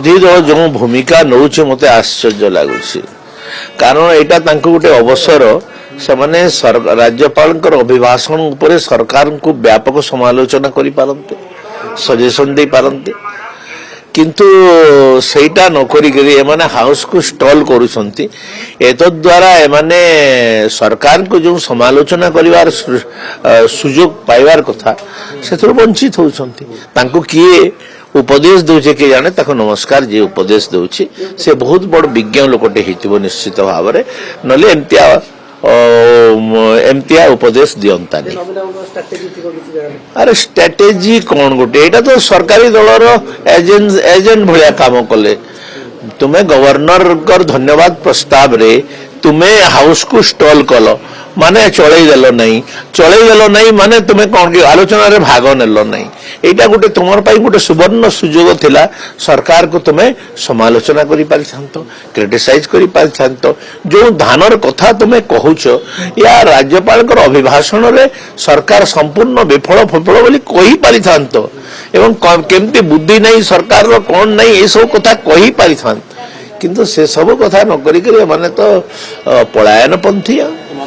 विरोधी दल जो भूमिका नौ मते आश्चर्य लगुच कारण यहाँ गोटे अवसर से राज्यपाल अभिभाषण उपरे सरकार को व्यापक समालोचना करि पारंते सजेशन दे पारंते किंतु सेटा न करी एमाने हाउस को स्टॉल करूछंती एतद्वारा एमाने सरकार को जो समालोचना करिवार सुजोग पाइबार कथा से वंचित होउछंती तांको किए उपदेश दौचे किए जाने ताको नमस्कार जे उपदेश दौची से बहुत बड़ विज्ञ लोकटे हेतिबो निश्चित भाव में नले एमतिया उपदेश दियंतानी अरे स्ट्रेटेजी कौन गोटे एटा तो सरकारी दलर एजेंट भलिया काम कले तुम्हें गवर्नर कर धन्यवाद प्रस्ताव रे तुम्हें हाउस को स्टॉल कल माने चलई देल नहीं माने तुम्हें कौन की आलोचना रे भाग नेल नहीं एटा गोटे तुमर पाई गोटे सुवर्ण सुजोग थिला सरकार को तुम्हें समालोचना करि पारिथांतो क्रिटिसाइज करि पारिथांतो जो धानर कथा तुम्हें कहूछ या राज्यपाल कर अभिभाषण रे सरकार संपूर्ण विफल फफल बोली कहि पारिथांतो एवं केमती बुद्धि नहीं सरकार रो कोन नहीं ए सब कथा कहि पारिथांतो किंतु से सब कथा न करी माने तो पलायन पंथी